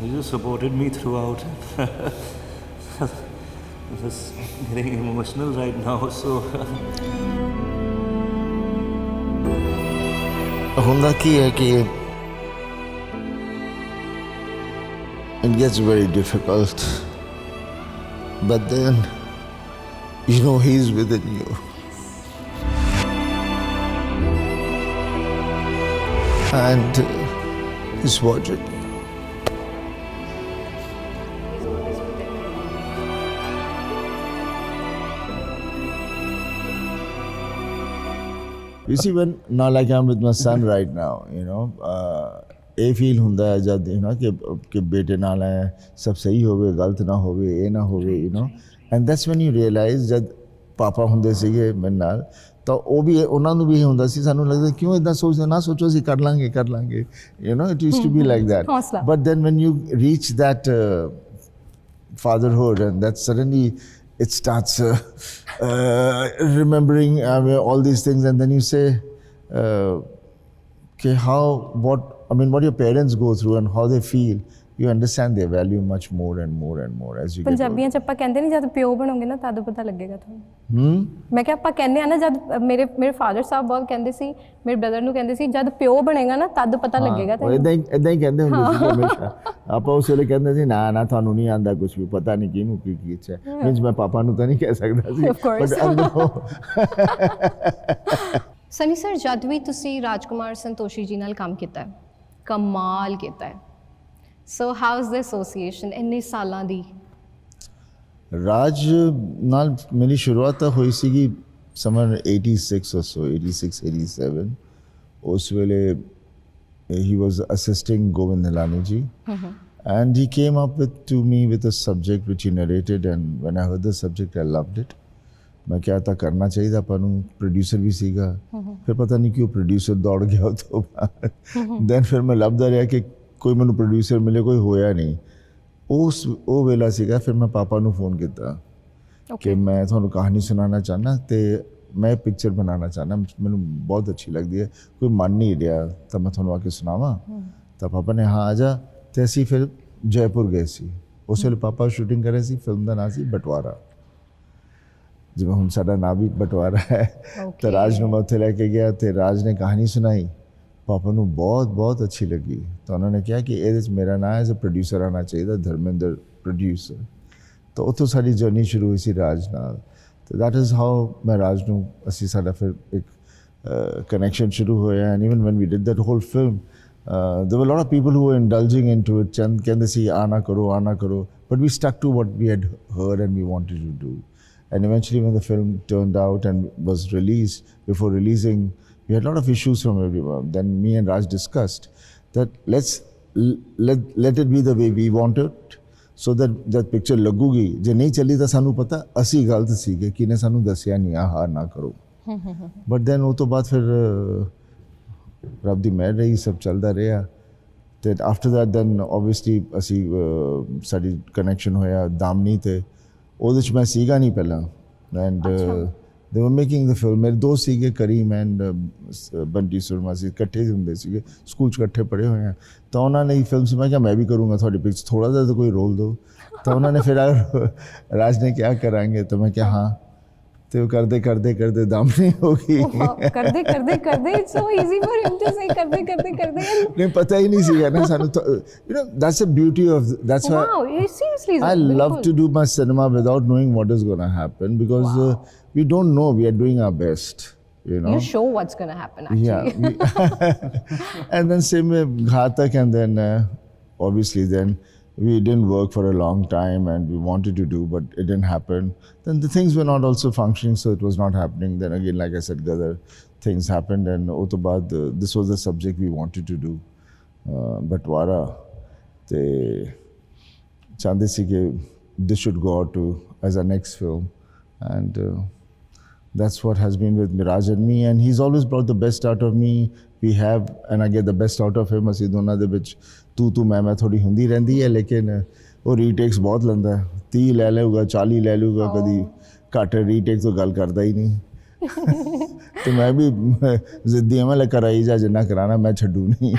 He just supported me throughout. I'm just getting emotional right now, so. ਹੁੰਦਾ ਕੀ ਹੈ ਕਿ it gets very difficult, but then you know he's within you, and he's watching. You see, when now like I'm with my son right now, you know, ਇਹ feel ਹੁੰਦਾ ਹੈ ਜਦ you know ਕਿ ਬੇਟੇ ਨਾਲ ਹੈ ਸਭ ਸਹੀ ਹੋਵੇ ਗਲਤ ਨਾ ਹੋਵੇ ਇਹ ਨਾ ਹੋਵੇ you know and that's when you realise ਜਦ ਪਾਪਾ ਹੁੰਦੇ ਸੀਗੇ ਮੇਰੇ ਨਾਲ ਤਾਂ ਉਹ ਵੀ ਉਹਨਾਂ ਨੂੰ ਵੀ ਇਹ ਹੁੰਦਾ ਸੀ ਸਾਨੂੰ ਲੱਗਦਾ ਕਿਉਂ ਇੱਦਾਂ ਸੋਚਦੇ ਨਾ ਸੋਚੋ ਅਸੀਂ ਕਰ ਲਾਂਗੇ you know it used to be like that but then when you reach that fatherhood and that suddenly it starts remembering all these things and then you say okay what your parents go through and how they feel you understand their value much more and more and more as you ਪੰਜਾਬੀਆਂ ਚ ਆਪਾਂ ਕਹਿੰਦੇ ਨਹੀਂ ਜਦ ਪਿਓ ਬਣੋਗੇ ਨਾ ਤਦ ਪਤਾ ਲੱਗੇਗਾ ਤੁਹਾਨੂੰ ਮੈਂ ਕਿਹਾ ਆਪਾਂ ਕਹਿੰਦੇ ਆ ਨਾ ਜਦ ਮੇਰੇ ਫਾਦਰ ਸਾਹਿਬ ਬਹੁਤ ਕਹਿੰਦੇ ਸੀ ਮੇਰੇ ਬ੍ਰਦਰ ਨੂੰ ਕਹਿੰਦੇ ਸੀ ਜਦ ਪਿਓ ਬਣੇਗਾ ਨਾ ਤਦ ਪਤਾ ਲੱਗੇਗਾ ਤੈਨੂੰ ਇਦਾਂ ਹੀ ਕਹਿੰਦੇ ਹੁੰਦੇ ਸੀ ਹਮੇਸ਼ਾ ਆਪਾਂ ਉਸ ਵੇਲੇ ਕਹਿੰਦੇ ਸੀ ਨਾ ਤੁਹਾਨੂੰ ਨਹੀਂ ਆਉਂਦਾ ਕੁਝ ਵੀ ਪਤਾ ਨਹੀਂ ਕਿਹਨੂੰ ਕੀ ਇੱਛਾ ਮੀਨਸ ਮੈਂ ਪਾਪਾ ਨੂੰ ਤਾਂ ਨਹੀਂ ਕਹਿ ਸਕਦਾ ਸੀ ਸਨੀ ਸਰ ਜਦ ਵੀ ਤੁਸੀਂ ਰਾਜਕੁਮਾਰ ਸੰਤੋਸ਼ੀ ਜੀ ਨਾਲ ਕੰਮ ਕੀਤਾ ਕਮਾਲ ਕੀਤਾ ਹੈ so how is the association ਇੰਨੇ ਸਾਲਾਂ ਦੀ ਰਾਜ ਨਾਲ ਮੇਰੀ ਸ਼ੁਰੂਆਤ ਤਾਂ ਹੋਈ ਸੀਗੀ ਸਮਰ 86 or so 86-87 ਉਸ ਵੇਲੇ he was assisting Govind Nilani ji and he came up to me with a subject which he narrated and when I heard the subject I loved it ਮੈਂ ਕਿਹਾ ਤਾਂ ਕਰਨਾ ਚਾਹੀਦਾ ਆਪਾਂ ਨੂੰ ਪ੍ਰੋਡਿਊਸਰ ਵੀ ਸੀਗਾ ਫਿਰ ਪਤਾ ਨਹੀਂ ਕਿਉਂ ਪ੍ਰੋਡਿਊਸਰ ਦੌੜ ਗਿਆ ਉਹ ਤੋਂ ਬਾਅਦ ਦੈਨ ਫਿਰ ਮੈਂ ਲੱਭਦਾ ਰਿਹਾ ਕਿ ਕੋਈ ਮੈਨੂੰ ਪ੍ਰੋਡਿਊਸਰ ਮਿਲੇ ਕੋਈ ਹੋਇਆ ਨਹੀਂ ਉਹ ਵੇਲਾ ਸੀਗਾ ਫਿਰ ਮੈਂ ਪਾਪਾ ਨੂੰ ਫੋਨ ਕੀਤਾ ਕਿ ਮੈਂ ਤੁਹਾਨੂੰ ਕਹਾਣੀ ਸੁਣਾਉਣਾ ਚਾਹੁੰਦਾ ਅਤੇ ਮੈਂ ਪਿਕਚਰ ਬਣਾਉਣਾ ਚਾਹੁੰਦਾ ਮੈਨੂੰ ਬਹੁਤ ਅੱਛੀ ਲੱਗਦੀ ਹੈ ਕੋਈ ਮਨ ਨਹੀਂ ਰਿਹਾ ਤਾਂ ਮੈਂ ਤੁਹਾਨੂੰ ਆ ਕੇ ਸੁਣਾਵਾਂ ਤਾਂ ਪਾਪਾ ਨੇ ਹਾਂ ਆ ਜਾ ਅਤੇ ਅਸੀਂ ਫਿਰ ਜੈਪੁਰ ਗਏ ਸੀ ਉਸ ਵੇਲੇ ਪਾਪਾ ਸ਼ੂਟਿੰਗ ਕਰ ਰਹੇ ਸੀ ਫਿਲਮ ਦਾ ਨਾਂ ਸੀ ਬਟਵਾਰਾ ਜਿਵੇਂ ਹੁਣ ਸਾਡਾ ਨਾਂ ਵੀ ਬਟਵਾਰਾ ਹੈ ਤਾਂ ਰਾਜ ਨੂੰ ਮੈਂ ਉੱਥੇ ਲੈ ਕੇ ਗਿਆ ਅਤੇ ਰਾਜ ਨੇ ਕਹਾਣੀ ਸੁਣਾਈ ਪਾਪਾ ਨੂੰ ਬਹੁਤ ਬਹੁਤ ਅੱਛੀ ਲੱਗੀ ਤਾਂ ਉਹਨਾਂ ਨੇ ਕਿਹਾ ਕਿ ਇਹਦੇ 'ਚ ਮੇਰਾ ਨਾਂ ਐਜ਼ ਅ ਪ੍ਰੋਡਿਊਸਰ ਆਉਣਾ ਚਾਹੀਦਾ ਧਰਮਿੰਦਰ ਪ੍ਰੋਡਿਊਸਰ ਤਾਂ ਉੱਥੋਂ ਸਾਡੀ ਜਰਨੀ ਸ਼ੁਰੂ ਹੋਈ ਸੀ ਰਾਜ ਨਾਲ ਤਾਂ ਦੈਟ ਇਜ਼ ਹਾਊ ਮੈਂ ਰਾਜ ਨੂੰ ਅਸੀਂ ਸਾਡਾ ਫਿਰ ਇੱਕ ਕਨੈਕਸ਼ਨ ਸ਼ੁਰੂ ਹੋਇਆ and even when we did that whole film there were a lot of people who were indulging into it ਚੰਦ ਕਹਿੰਦੇ ਸੀ ਆ ਨਾ ਕਰੋ but we stuck to what we had heard and we wanted to do and eventually when the film turned out and was released before releasing we had a lot of issues from everyone. Then me and Raj discussed that let it be the way we want it so that picture lagugi je nahi chali ta sanu pata asi galat sige kine sanu dasya nahi aha na karo but then wo to baad fir rab di mehar rahi sab chalda reha that after that then obviously asi sadi connection hoya damni te ਉਹਦੇ 'ਚ ਮੈਂ ਸੀਗਾ ਨਹੀਂ ਪਹਿਲਾਂ and they were making the film ਮੇਰੇ ਦੋਸਤ ਸੀਗੇ cream and Bunty ਸੁਰਮਾ ਸੀ ਇਕੱਠੇ ਹੁੰਦੇ ਸੀਗੇ ਸਕੂਲ 'ਚ ਇਕੱਠੇ ਪੜ੍ਹੇ ਹੋਏ ਆ ਤਾਂ ਉਹਨਾਂ ਨੇ ਫਿਲਮ 'ਚ ਮੈਂ ਕਿਹਾ ਮੈਂ ਵੀ ਕਰੂੰਗਾ ਤੁਹਾਡੀ ਪਿਕਚਰ ਥੋੜ੍ਹਾ ਜਿਹਾ ਤਾਂ ਕੋਈ ਰੋਲ ਦਿਓ ਤਾਂ ਉਹਨਾਂ ਨੇ ਫਿਰ ਰਾਜ ਨੇ ਕਿਹਾ ਕਰਾਂਗੇ ਤਾਂ ਮੈਂ ਕਿਹਾ ਹਾਂ ਤੇ ਉਹ ਕਰਦੇ ਦਾਮਨੀ ਹੋ ਗਈ ਕਰਦੇ it's so easy for him to say ਕਰਦੇ ਨਹੀਂ ਪਤਾ ਹੀ ਨਹੀਂ ਸੀਗਾ ਨਾ ਸਾਨੂੰ you know that's a beauty of that's why seriously I love to do my cinema without knowing what is going to happen because we don't know, we are doing our best, you know. You show what's going to happen actually. Yeah. And then same with Ghatak and then obviously then we didn't work for a long time and we wanted to do but it didn't happen. Then the things were not also functioning so it was not happening. Then again like I said other things happened and utobad this was the subject we wanted to do. Batwara te chande si ke this should go out to as our next film and That's what has been with Miraj and me, and he's always brought the best out of me. We have, and I get the best out of him. ਅਸੀਂ ਦੋਨਾਂ ਦੇ ਵਿੱਚ ਤੂੰ ਮੈਂ ਥੋੜੀ ਹੁੰਦੀ ਰਹਿੰਦੀ ਹੈ, ਲੇਕਿਨ ਉਹ ਰੀਟੇਕਸ ਬਹੁਤ ਲੈਂਦਾ ਹੈ। 30 ਲੈ ਲਊਗਾ, 40 ਲੈ ਲਊਗਾ, ਕਦੀ ਘੱਟ ਰੀਟੇਕ ਤੋਂ ਗੱਲ ਕਰਦਾ ਹੀ ਨਹੀਂ। ਤੇ ਮੈਂ ਵੀ ਜ਼ਿੱਦੀ ਹਾਂ, ਮੈਂ ਕਰਾਈ ਜਾ, ਜਿੰਨਾ ਕਰਾਣਾ, ਮੈਂ ਛੱਡੂ ਨਹੀਂ।